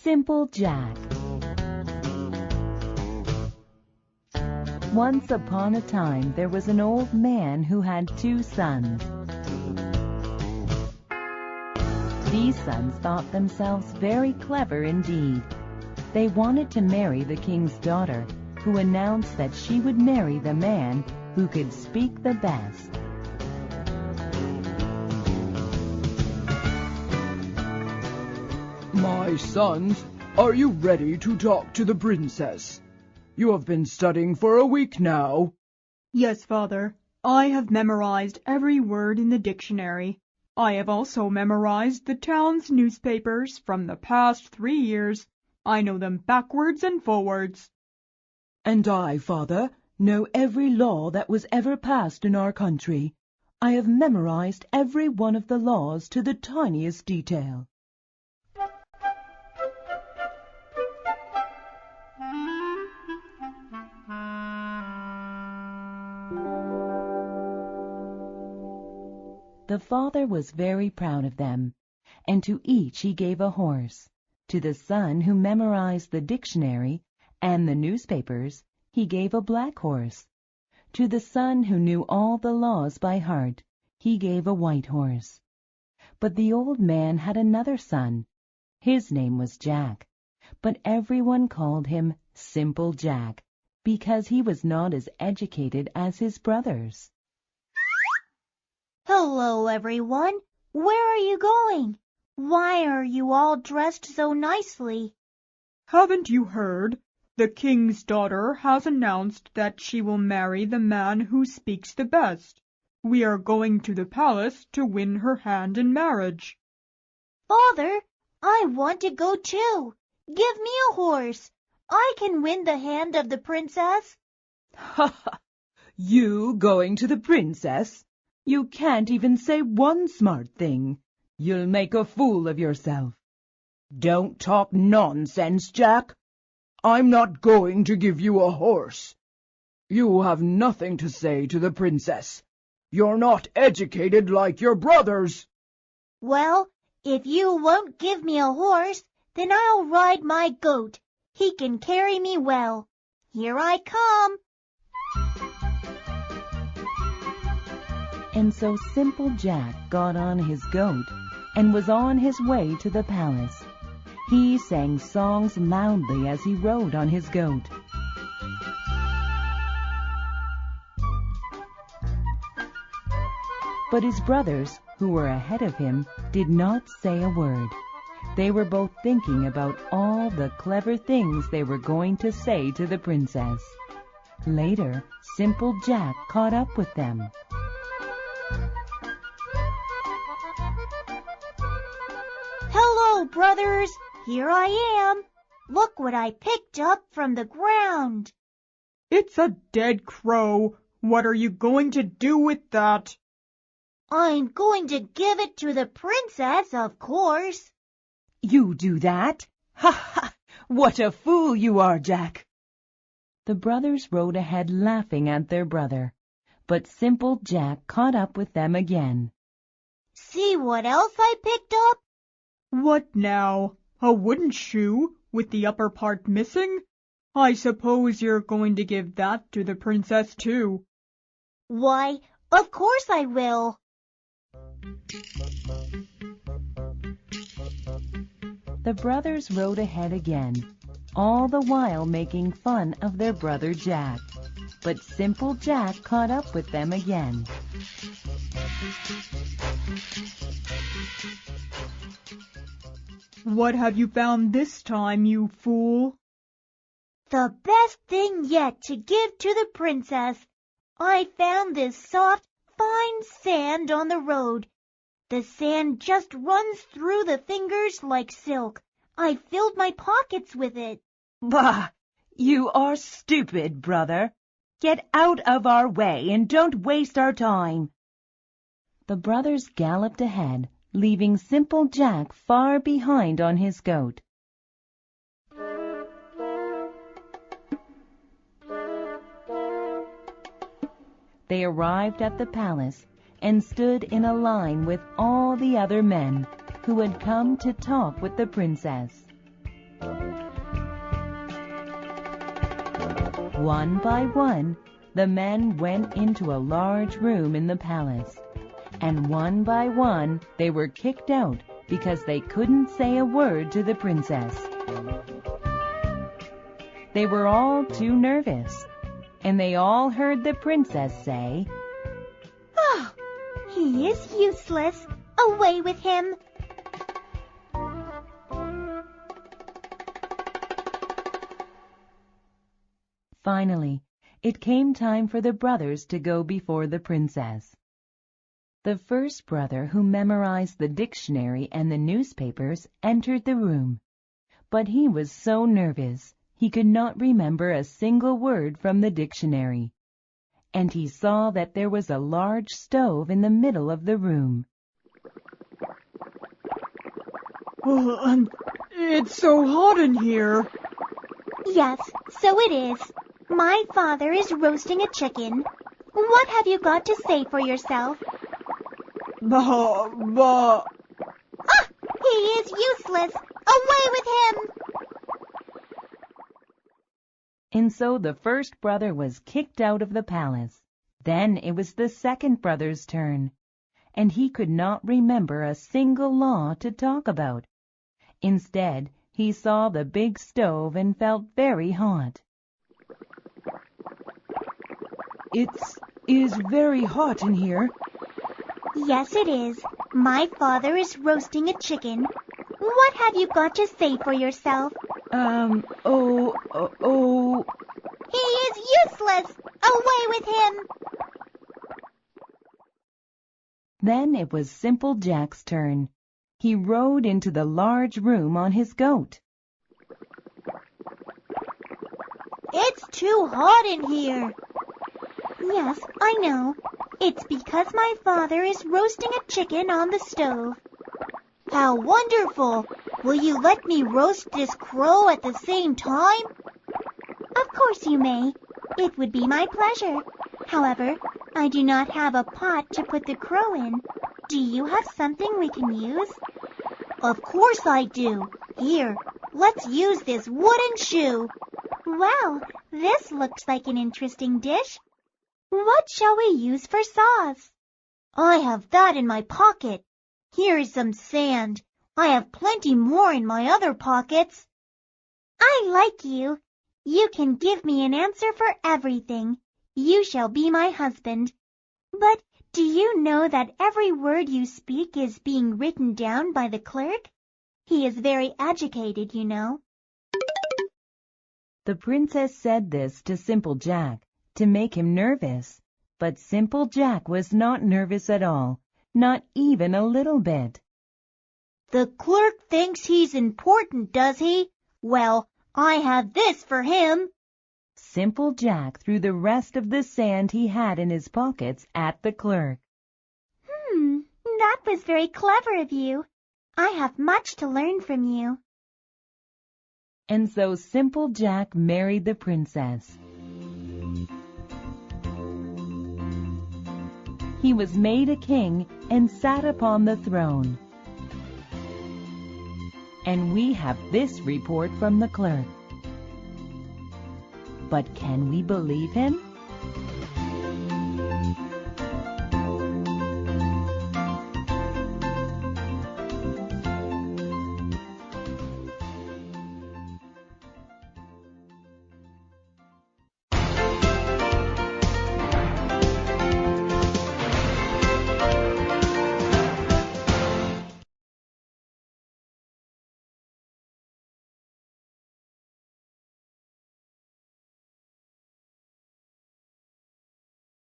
Simple Jack. Once upon a time there was an old man who had 2 sons. These sons thought themselves very clever indeed. They wanted to marry the king's daughter, who announced that she would marry the man who could speak the best. My sons, are you ready to talk to the princess? You have been studying for a week now. Yes, Father. I have memorized every word in the dictionary. I have also memorized the town's newspapers from the past 3 years. I know them backwards and forwards. And I, Father, know every law that was ever passed in our country. I have memorized every one of the laws to the tiniest detail. The father was very proud of them, and to each he gave a horse. To the son who memorized the dictionary and the newspapers, he gave a black horse. To the son who knew all the laws by heart, he gave a white horse. But the old man had another son. His name was Jack, but everyone called him Simple Jack, because he was not as educated as his brothers. Hello, everyone. Where are you going? Why are you all dressed so nicely? Haven't you heard? The king's daughter has announced that she will marry the man who speaks the best. We are going to the palace to win her hand in marriage. Father, I want to go too. Give me a horse. I can win the hand of the princess. Ha ha! You going to the princess? You can't even say one smart thing. You'll make a fool of yourself. Don't talk nonsense, Jack. I'm not going to give you a horse. You have nothing to say to the princess. You're not educated like your brothers. Well, if you won't give me a horse, then I'll ride my goat. He can carry me well. Here I come. And so Simple Jack got on his goat and was on his way to the palace. He sang songs loudly as he rode on his goat. But his brothers, who were ahead of him, did not say a word. They were both thinking about all the clever things they were going to say to the princess. Later, Simple Jack caught up with them. Hello, brothers. Here I am. Look what I picked up from the ground. It's a dead crow. What are you going to do with that? I'm going to give it to the princess, of course. You do that? Ha ha! What a fool you are, Jack. The brothers rode ahead laughing at their brother, but Simple Jack caught up with them again. See what else I picked up? What now? A wooden shoe with the upper part missing? I suppose you're going to give that to the princess too. Why, of course I will. The brothers rode ahead again, all the while making fun of their brother Jack. But Simple Jack caught up with them again. What have you found this time, you fool? The best thing yet to give to the princess. I found this soft, fine sand on the road. The sand just runs through the fingers like silk. I filled my pockets with it. Bah! You are stupid, brother. Get out of our way and don't waste our time. The brothers galloped ahead, leaving Simple Jack far behind on his goat. They arrived at the palace and stood in a line with all the other men who had come to talk with the princess. One by one, the men went into a large room in the palace, and one by one they were kicked out because they couldn't say a word to the princess. They were all too nervous, and they all heard the princess say, "Oh, he is useless. Away with him." Finally, it came time for the brothers to go before the princess. The first brother, who memorized the dictionary and the newspapers, entered the room, but he was so nervous he could not remember a single word from the dictionary, and he saw that there was a large stove in the middle of the room. It's so hot in here. Yes, so it is. My father is roasting a chicken. What have you got to say for yourself? Bah. Ah, he is useless. Away with him. And so the first brother was kicked out of the palace. Then it was the second brother's turn, and he could not remember a single law to talk about. Instead, he saw the big stove and felt very hot. It is very hot in here. Yes, it is. My father is roasting a chicken. What have you got to say for yourself? He is useless. Away with him. Then it was Simple Jack's turn. He rode into the large room on his goat. It's too hot in here. Yes, I know. It's because my father is roasting a chicken on the stove. How wonderful! Will you let me roast this crow at the same time? Of course you may. It would be my pleasure. However, I do not have a pot to put the crow in. Do you have something we can use? Of course I do. Here, let's use this wooden shoe. Well, this looks like an interesting dish. What shall we use for sauce? I have that in my pocket. Here is some sand. I have plenty more in my other pockets. I like you. You can give me an answer for everything. You shall be my husband. But do you know that every word you speak is being written down by the clerk? He is very educated, you know. The princess said this to Simple Jack to make him nervous, but Simple Jack was not nervous at all, not even a little bit. The clerk thinks he's important, does he? Well, I have this for him. Simple Jack threw the rest of the sand he had in his pockets at the clerk. That was very clever of you. I have much to learn from you. And so Simple Jack married the princess. He was made a king and sat upon the throne. And we have this report from the clerk. But can we believe him?